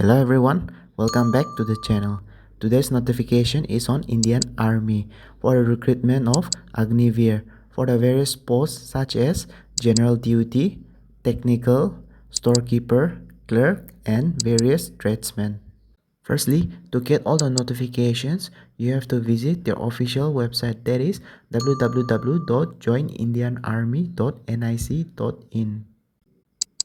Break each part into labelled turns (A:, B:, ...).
A: Hello everyone, welcome back to the channel. Today's notification is on Indian Army for the recruitment of AGNIVEER for the various posts such as General Duty, Technical, Storekeeper, Clerk, and various tradesmen. Firstly, to get all the notifications, you have to visit their official website, that is www.joinindianarmy.nic.in.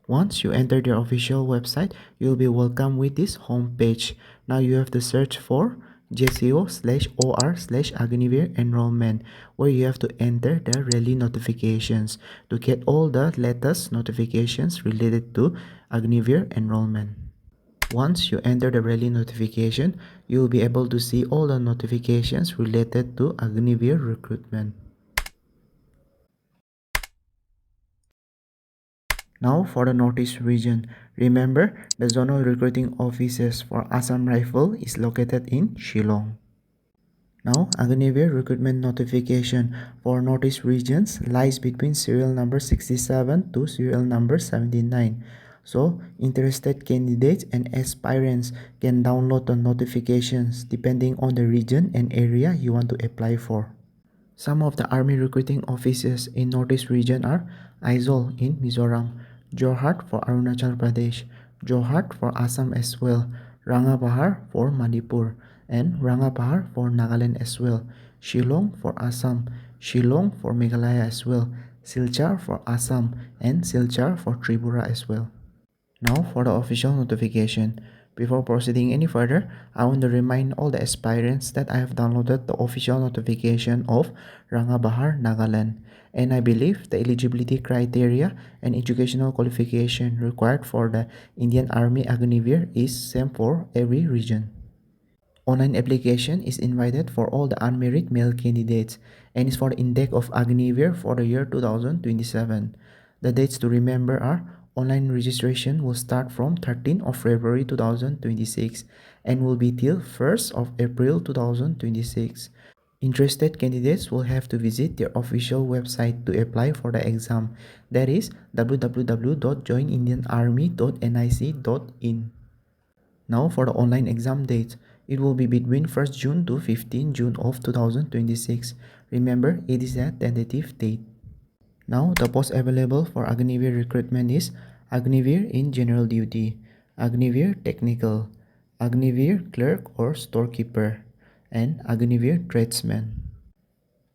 A: Once you enter their official website, you'll be welcomed with this home page. Now you have to search for JCO/OR/Agniveer enrollment, where you have to enter the rally notifications to get all the latest notifications related to Agniveer enrollment. Once you enter the rally notification, you will be able to see all the notifications related to Agniveer recruitment. Now for the Northeast region, remember the zonal recruiting offices for Assam Rifle is located in Shillong. Now AGNIVEER recruitment notification for Northeast regions lies between serial number 67 to serial number 79. So interested candidates and aspirants can download the notifications depending on the region and area you want to apply for. Some of the Army recruiting offices in Northeast region are Aizawl in Mizoram, Jorhat for Arunachal Pradesh, Jorhat for Assam as well, Rangapahar for Manipur, and Rangapahar for Nagaland as well, Shillong for Assam, Shillong for Meghalaya as well, Silchar for Assam, and Silchar for Tripura as well. Now for the official notification. Before proceeding any further, I want to remind all the aspirants that I have downloaded the official notification of Rangapahar, Nagaland, and I believe the eligibility criteria and educational qualification required for the Indian Army AGNIVEER is same for every region. Online application is invited for all the unmarried male candidates and is for the intake of AGNIVEER for the year 2027. The dates to remember are: online registration will start from 13th of February 2026 and will be till 1st of April 2026. Interested candidates will have to visit their official website to apply for the exam, that is www.joinindianarmy.nic.in. Now for the online exam dates, it will be between 1st June to 15 June of 2026. Remember, it is a tentative date. Now the post available for AGNIVEER recruitment is AGNIVEER in General Duty, AGNIVEER Technical, AGNIVEER Clerk or Storekeeper, and AGNIVEER Tradesman.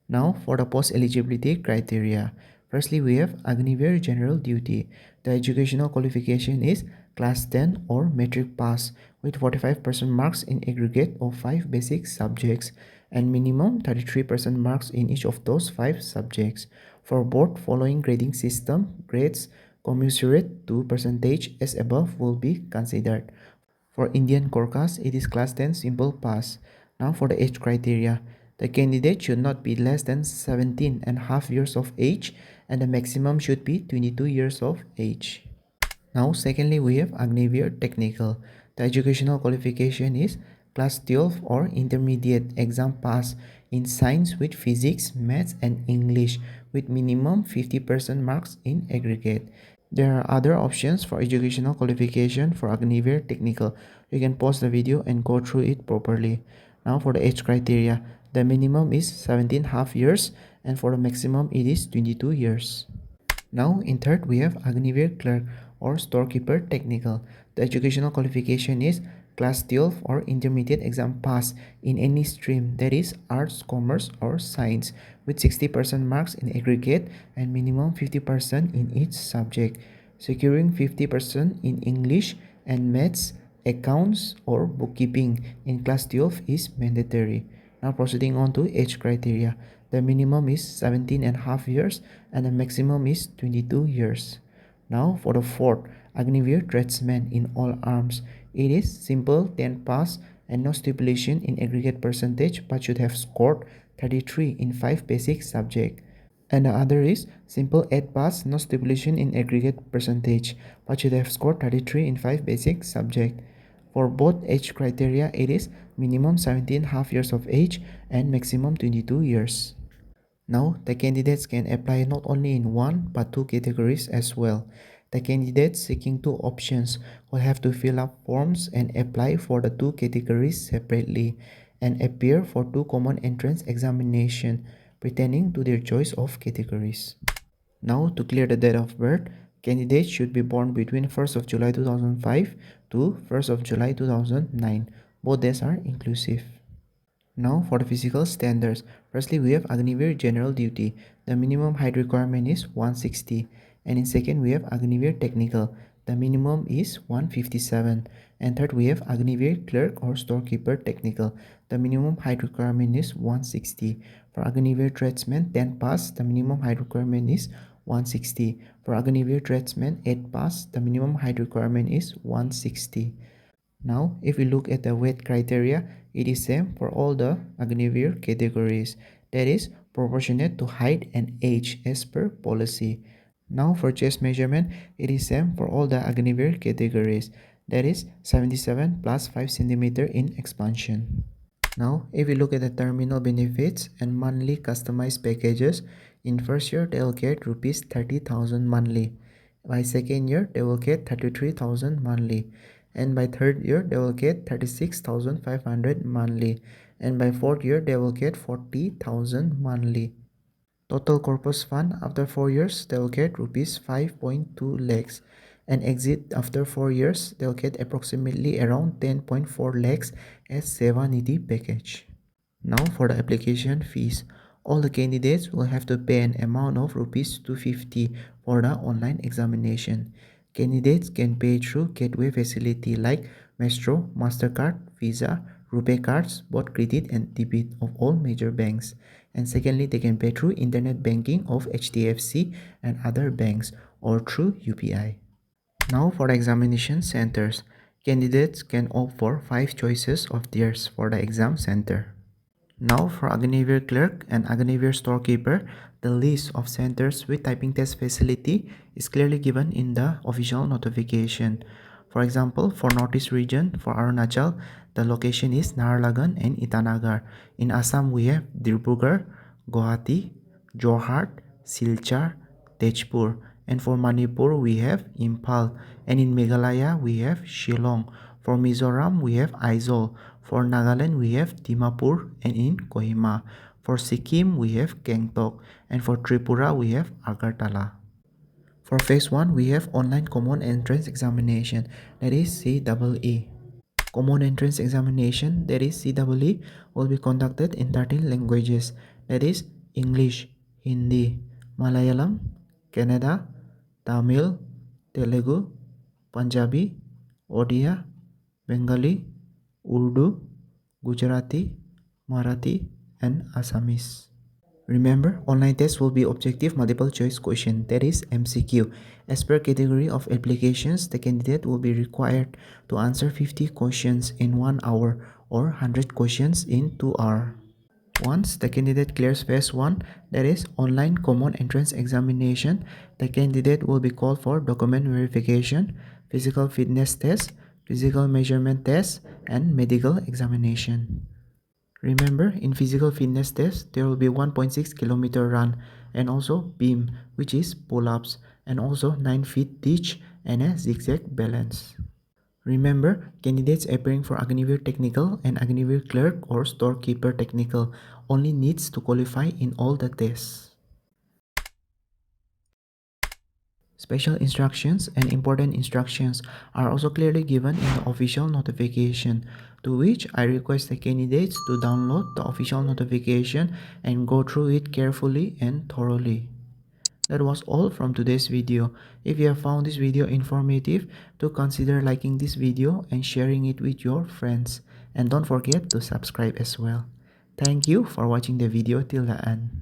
A: Now for the post eligibility criteria. Firstly, we have AGNIVEER General Duty. The educational qualification is Class 10 or Metric Pass with 45% marks in aggregate of 5 basic subjects and minimum 33% marks in each of those 5 subjects. For both following grading system, grades commensurate to percentage as above will be considered. For Indian Korkas, it is Class 10 Simple Pass. Now for the age criteria. The candidate should not be less than 17 and a half years of age and the maximum should be 22 years of age. Now secondly, we have AGNIVEER Technical. The educational qualification is Class 12 or Intermediate Exam Pass in Science with Physics, Maths and English with minimum 50% marks in aggregate. There are other options for educational qualification for AGNIVEER Technical. You can pause the video and go through it properly. Now for the age criteria, the minimum is 17.5 years and for the maximum it is 22 years. Now in third, we have AGNIVEER Clerk or Storekeeper Technical. The educational qualification is Class 12 or Intermediate Exam Pass in any stream, that is Arts, Commerce or Science with 60% marks in aggregate and minimum 50% in each subject. Securing 50% in English and Maths, Accounts or Bookkeeping in Class 12 is mandatory. Now proceeding on to age criteria. The minimum is 17.5 years and the maximum is 22 years. Now for the fourth, AGNIVEER Tradesman in all arms. It is simple 10 pass and no stipulation in aggregate percentage but should have scored 33 in 5 basic subjects. And the other is simple 8 pass, no stipulation in aggregate percentage but should have scored 33 in 5 basic subjects. For both age criteria, it is minimum 17.5 years of age and maximum 22 years. Now, the candidates can apply not only in one but two categories as well. The candidates seeking two options will have to fill up forms and apply for the two categories separately and appear for two common entrance examinations pertaining to their choice of categories. Now, to clear the date of birth, candidates should be born between 1st of July 2005 to 1st of July 2009. Both dates are inclusive. Now for the physical standards. Firstly, we have AGNIVEER General Duty. The minimum height requirement is 160. And in second, we have AGNIVEER Technical. The minimum is 157. And third, we have AGNIVEER Clerk or Storekeeper Technical. The minimum height requirement is 160. For AGNIVEER Tradesman 10 pass, the minimum height requirement is 160. For AGNIVEER Tradesman 8 pass, the minimum height requirement is 160. Now, if we look at the weight criteria, it is same for all the AGNIVEER categories. That is proportionate to height and age as per policy. Now, for chest measurement, it is same for all the AGNIVEER categories. That is 77 plus 5 cm in expansion. Now, if we look at the terminal benefits and monthly customized packages, in first year they will get rupees 30,000 monthly. By second year they will get 33,000 monthly, and by third year they will get 36,500 monthly, and by fourth year they will get 40,000 monthly. Total corpus fund after 4 years they will get rupees 5.2 lakhs, and exit after 4 years they will get approximately around 10.4 lakhs as Seva Nidhi package. Now for the application fees. All the candidates will have to pay an amount of rupees 250 for the online examination. Candidates can pay through gateway facility like Maestro, MasterCard, Visa, RuPay cards, both credit and debit of all major banks. And secondly, they can pay through internet banking of HDFC and other banks or through UPI. Now for the examination centers. Candidates can opt for 5 choices of theirs for the exam center. Now for AGNIVEER Clerk and AGNIVEER Storekeeper, the list of centers with typing test facility is clearly given in the official notification. For example, for Northeast region, for Arunachal, the location is Nagaland and Itanagar. In Assam, we have Tripura, Guwahati, Jorhat, Silchar, Tezpur. And for Manipur, we have Imphal. And in Meghalaya, we have Shillong. For Mizoram, we have Aizawl. For Nagaland, we have Dimapur, and in Kohima. For Sikkim, we have Gangtok. And for Tripura, we have Agartala. For phase 1, we have online common entrance examination, that is CEE. Common entrance examination, that is CEE, will be conducted in 13 languages, that is English, Hindi, Malayalam, Kannada, Tamil, Telugu, Punjabi, Odia, Bengali, Urdu, Gujarati, Marathi, and Assamese. Remember, online test will be objective multiple choice question, that is MCQ. As per category of applications, the candidate will be required to answer 50 questions in 1 hour or 100 questions in 2 hours. Once the candidate clears phase 1, that is online common entrance examination, the candidate will be called for document verification, physical fitness test, physical measurement test, and medical examination. Remember, in physical fitness test, there will be 1.6 kilometer run and also beam, which is pull-ups, and also 9 feet ditch and a zigzag balance. Remember, candidates appearing for AGNIVEER Technical and AGNIVEER Clerk or Storekeeper Technical only needs to qualify in all the tests. Special instructions and important instructions are also clearly given in the official notification, to which I request the candidates to download the official notification and go through it carefully and thoroughly. That was all from today's video. If you have found this video informative, do consider liking this video and sharing it with your friends. And don't forget to subscribe as well. Thank you for watching the video till the end.